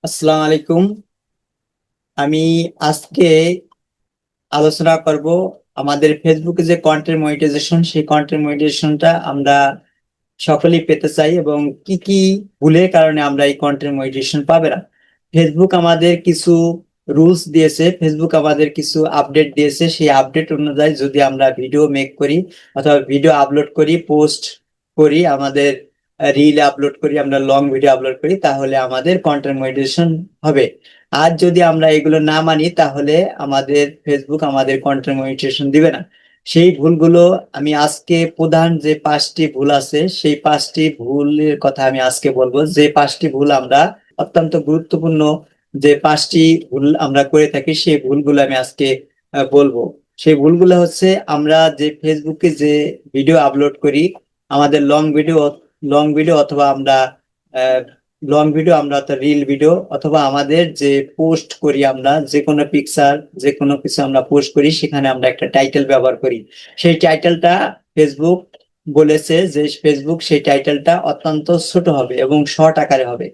আসসালামু আলাইকুম। আমি আজকে আলোচনা করব আমাদের ফেসবুকে যে কন্টেন্ট মনিটাইজেশন, সেই কন্টেন্ট মনিটাইজেশনটা আমরা সকলেই পেতে চাই এবং কি কি ভুলের কারণে আমরা এই কন্টেন্ট মনিটাইজেশন পাবে না। ফেসবুক আমাদের কিছু রুলস দিয়েছে, ফেসবুক আমাদের কিছু আপডেট দিয়েছে। সেই আপডেট অনুযায়ী যদি আমরা ভিডিও মেক করি অথবা ভিডিও আপলোড করি, পোস্ট করি, আমাদের রিল আপলোড করি, আমরা লং ভিডিও আপলোড করি, তাহলে আমাদের কন্টেন্ট মনিটাইজেশন হবে। আর যদি আমরা এগুলো না মানি তাহলে আমাদের ফেসবুক আমাদের কন্টেন্ট মনিটাইজেশন দিবে না। সেই ভুলগুলো আমি আজকে প্রধান যে 5টি ভুল আছে সেই 5টি ভুলের কথা আমি আজকে বলবো। যে 5টি ভুল আমরা অত্যন্ত গুরুত্বপূর্ণ, যে 5টি ভুল আমরা করে থাকি সেই ভুলগুলো আমি আজকে বলবো। সেই ভুলগুলো হচ্ছে, আমরা যে ফেসবুকে যে ভিডিও আপলোড করি, আমাদের লং ভিডিও অথবা আমরা লং ভিডিও, আমরা তো রিল ভিডিও, অথবা আমাদের যে পোস্ট করি, আমরা যে কোনো পিকচার, যে কোনো কিছু আমরা পোস্ট করি, সেখানে আমরা একটা টাইটেল ব্যবহার করি। সেই টাইটেলটা ফেসবুক বলেছে যে ফেসবুক সেই টাইটেলটা অত্যন্ত ছোট হবে এবং শর্ট আকারে হবে।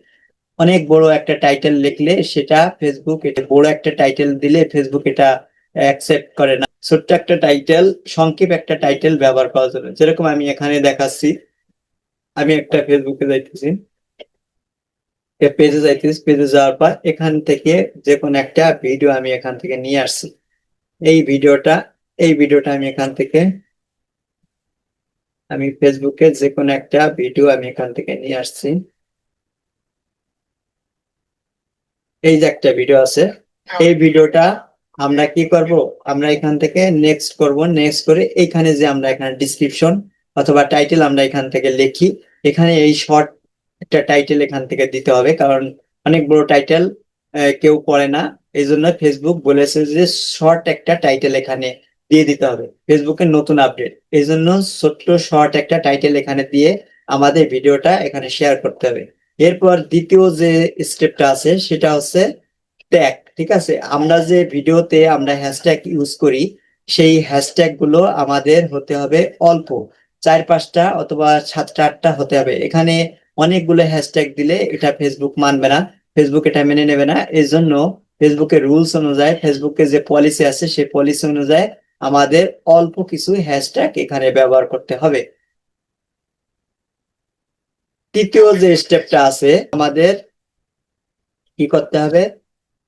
অনেক বড় একটা টাইটেল লিখলে সেটা ফেসবুক, এটা বড় একটা টাইটেল দিলে ফেসবুক এটা অ্যাকসেপ্ট করে না। ছোট্ট একটা টাইটেল, সংক্ষেপ একটা টাইটেল ব্যবহার করার জন্য, যেরকম আমি এখানে দেখাচ্ছি। আমি একটা ফেসবুকে যাইতেছি, পেজে যাইতেছি, পেজে যাওয়ার পর এখান থেকে যে কোনো একটা ভিডিও আমি এখান থেকে নিয়ে আসছি। এই ভিডিওটা এই ভিডিওটা আমি এখান থেকে, আমি ফেসবুকে যে কোনো একটা ভিডিও আমি এখান থেকে নিয়ে আসছি। এই যে একটা ভিডিও আছে, এই ভিডিওটা আমরা কি করব, আমরা এখান থেকে নেক্সট করব। নেক্সট করে এখানে যে আমরা এখানে ডিসক্রিপশন অথবা টাইটেল আমরা এখান থেকে লিখি, এখানে এই শর্ট একটা টাইটেল এখান থেকে দিতে হবে, কারণ অনেক বড় টাইটেল কেউ পড়ে না। এই জন্য ফেসবুক বলেছে যে শর্ট একটা টাইটেল এখানে দিয়ে দিতে হবে। ফেসবুকের নতুন আপডেট, এই জন্য ছোট্ট শর্ট একটা টাইটেল এখানে দিয়ে আমাদের ভিডিওটা এখানে শেয়ার করতে হবে। এরপর দ্বিতীয় যে স্টেপটা আছে সেটা হচ্ছে ট্যাগ। ঠিক আছে, আমরা যে ভিডিওতে আমরা হ্যাশট্যাগ ইউজ করি, সেই হ্যাশট্যাগ গুলো আমাদের হতে হবে অল্প, 4-5টা অথবা 7-8টা হতে হবে। এখানে অনেকগুলো হ্যাশট্যাগ দিলে এটা ফেসবুক মানবে না, ফেসবুক এটা মেনে নেবে না। এই জন্য ফেসবুকের রুলস অনুযায়ী, ফেসবুকের যে পলিসি আছে সেই পলিসি অনুযায়ী আমাদের অল্প কিছু হ্যাশট্যাগ এখানে ব্যবহার করতে হবে। তৃতীয় যে স্টেপটা আছে, আমাদের কি করতে হবে,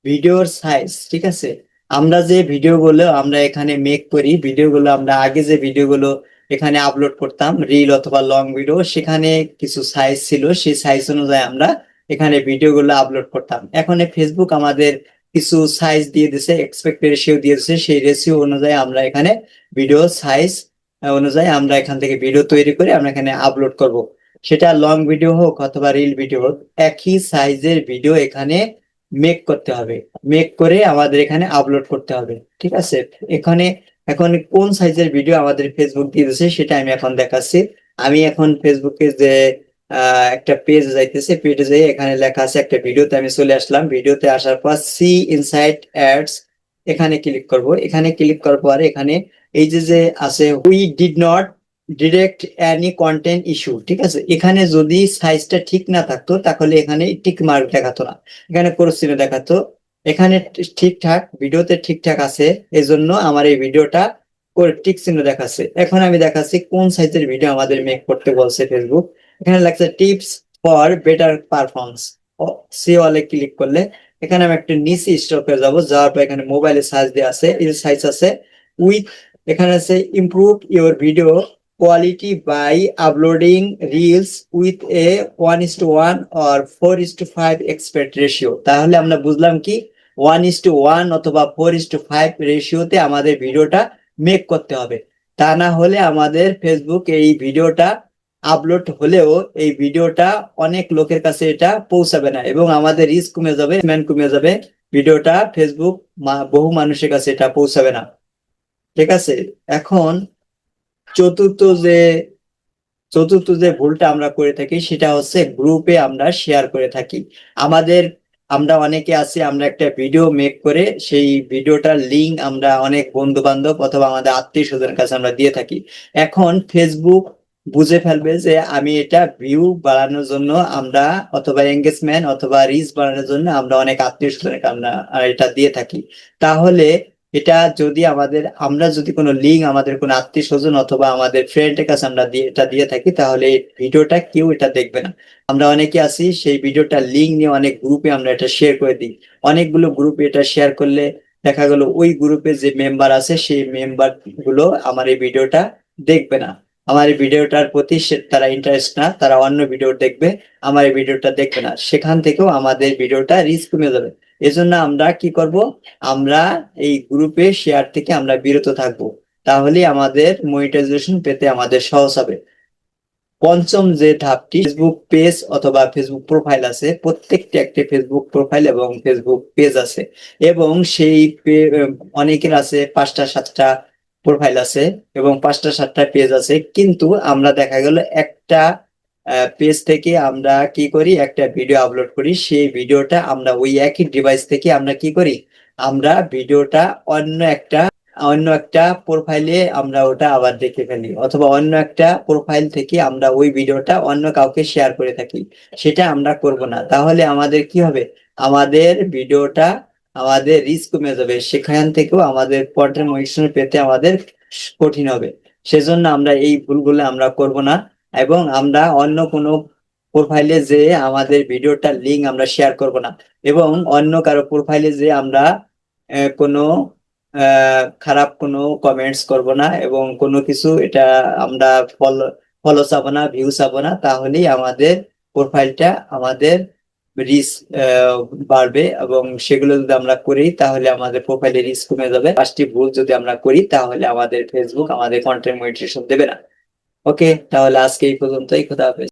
ভিডিওর সাইজ। ঠিক আছে, আমরা যে ভিডিওগুলো আমরা এখানে মেক করি, ভিডিওগুলো আমরা আগে যে ভিডিওগুলো এখানে আপলোড করতাম, রিল অথবা লং ভিডিও, সেখানে কিছু সাইজ ছিল, সেই সাইজ অনুযায়ী আমরা এখানে ভিডিওগুলো আপলোড করতাম। এখন ফেসবুক আমাদের কিছু সাইজ দিয়ে দিছে, এক্সপেক্ট রেশিও দিয়ে দিছে, সেই রেশিও অনুযায়ী আমরা এখানে ভিডিও সাইজ অনুযায়ী আমরা এখান থেকে ভিডিও তৈরি করে আমরা এখানে আপলোড করব। সেটা লং ভিডিও হোক অথবা রিল ভিডিও হোক, একই সাইজের ভিডিও এখানে মেক করতে হবে। মেক করে আমাদের এখানে আপলোড করতে হবে। ঠিক আছে, এখানে এখন কোন সাইজের ভিডিও আমাদের ফেসবুক দিয়ে দিচ্ছে সেটা আমি এখন দেখাচ্ছি। আমি এখন ফেসবুকে যে একটা পেজ যাইতেছে, পেজে যাই, এখানে লেখা আছে একটা ভিডিওতে আমি চলে আসলাম। ভিডিওতে আসার পর সি ইনসাইট অ্যাডস, এখানে ক্লিক করব। এখানে ক্লিক করার পর এখানে এই যে যে আছে, we did not direct any content issue. ঠিক আছে, এখানে যদি সাইজটা ঠিক না থাকতো তাহলে এখানে টিক মার্ক দেখাতো না, এখানে ক্রস চিহ্ন দেখাতো। এখানে ঠিকঠাক, ভিডিওতে ঠিকঠাক আছে, এই জন্য আমার এই ভিডিওটা করে টিক চিহ্ন দেখাচ্ছে। এখন আমি দেখাচ্ছি কোন সাইজের ভিডিও আমাদের মেক করতে বলছে ফেসবুক। এখানে লাগছে tips for better performance, see all click করলে এখানে আমি একটা নিচে স্টপে যাব। যাওয়ার পর এখানে মোবাইলে সাইজ দেওয়া আছে, এই সাইজ আছে উইথ, এখানে আছে improve your video quality by uploading reels with a 1:1 or 4:5 aspect ratio. তাহলে আমরা বুঝলাম কি, 1:1 অথবা 4:5 রেশিওতে আমাদের ভিডিওটা মেক করতে হবে। তা না হলে আমাদের ফেসবুক এই ভিডিওটা আপলোড হলেও এই ভিডিওটা অনেক লোকের কাছে এটা পৌঁছাবে না এবং আমাদের রিচ কমে যাবে, ম্যান কমে যাবে। ভিডিওটা ফেসবুক বহু মানুষের কাছে এটা পৌঁছাবে না। ঠিক আছে, এখন চতুর্থ যে চতুর্থ যে ভুলটা আমরা করে থাকি সেটা হচ্ছে গ্রুপে আমরা শেয়ার করে থাকি। আমাদের, আমরা অনেকে আছি, আমরা একটা ভিডিও মেক করে সেই ভিডিওটার লিঙ্ক আমরা অনেক বন্ধু বান্ধব অথবা আমাদের আত্মীয় স্বজনের কাছে আমরা দিয়ে থাকি। এখন ফেসবুক বুঝে ফেলবে যে আমি এটা ভিউ বাড়ানোর জন্য আমরা, অথবা এঙ্গেজমেন্ট অথবা রিচ বাড়ানোর জন্য আমরা অনেক আত্মীয় স্বজনকে আমরা এটা দিয়ে থাকি। তাহলে এটা যদি আমরা যদি কোনো লিঙ্ক আমাদের কোনো আত্মীয় স্বজন অথবা আমাদের ফ্রেন্ডের কাছে আমরা এটা দিয়ে থাকি, তাহলে এই ভিডিওটা কেউ এটা দেখবে না। আমরা অনেকে আছি সেই ভিডিওটা লিঙ্ক নিয়ে অনেক গ্রুপে আমরা এটা শেয়ার করে দিই। অনেকগুলো গ্রুপে এটা শেয়ার করলে দেখা গেল ওই গ্রুপে যে মেম্বার আছে সেই মেম্বার গুলো আমার এই ভিডিওটা দেখবে না, আমার এই ভিডিওটার প্রতি তারা ইন্টারেস্ট না, তারা অন্য ভিডিও দেখবে, আমার এই ভিডিওটা দেখবে না। সেখান থেকেও আমাদের ভিডিওটা রিচ কমে যাবে। এজন্য আমরা কি করব, আমরা এই গ্রুপে শেয়ার থেকে আমরা বিরত থাকব। তাহলে আমাদের মনিটাইজেশন পেতে আমাদের সহজ হবে। পঞ্চম যে ধাপটি, ফেসবুক পেজ অথবা ফেসবুক প্রোফাইল আছে, প্রত্যেকটি একটি ফেসবুক প্রোফাইল এবং ফেসবুক পেজ আছে, এবং সেই অনেকের আছে 5টা 7টা প্রোফাইল আছে এবং 5টা 7টা পেজ আছে, কিন্তু আমরা দেখা গেল একটা পেজ থেকে আমরা কি করি, একটা ভিডিও আপলোড করি, সেই ভিডিওটা আমরা ওই একই ডিভাইস থেকে আমরা কি করি, আমরা ভিডিওটা অন্য একটা প্রোফাইলে আমরা ওটা আবার দেখে ফেলি, অথবা অন্য একটা প্রোফাইল থেকে আমরা ওই ভিডিওটা অন্য কাউকে শেয়ার করে থাকি। সেটা আমরা করব না। তাহলে আমাদের কি হবে, আমাদের ভিডিওটা, আমাদের রিস্ক কমে যাবে, সেখান থেকেও আমাদের পর্যায় মনিটরেশন পেতে আমাদের কঠিন হবে। সেজন্য আমরা এই ভুলগুলো আমরা করব না, এবং আমরা অন্য কোনো প্রোফাইলে যে আমাদের ভিডিওটার লিংক আমরা শেয়ার করব না, এবং অন্য কারো প্রোফাইলে যে আমরা কোনো খারাপ কোনো কমেন্টস করব না, এবং কোনো কিছু এটা আমরা ফলো ফলো চাবো না, ভিউ চাবো না। তাহলেই আমাদের প্রোফাইলটা, আমাদের রিচ বাড়বে, এবং সেগুলো যদি আমরা করি তাহলে আমাদের প্রোফাইলে রিচ কমে যাবে। 5টি ভুল যদি আমরা করি তাহলে আমাদের ফেসবুক আমাদের কন্টেন্ট মনিটাইজেশন দেবে না। ওকে, তাহলে আজকে এই পর্যন্তই। খোদা হাফেজ।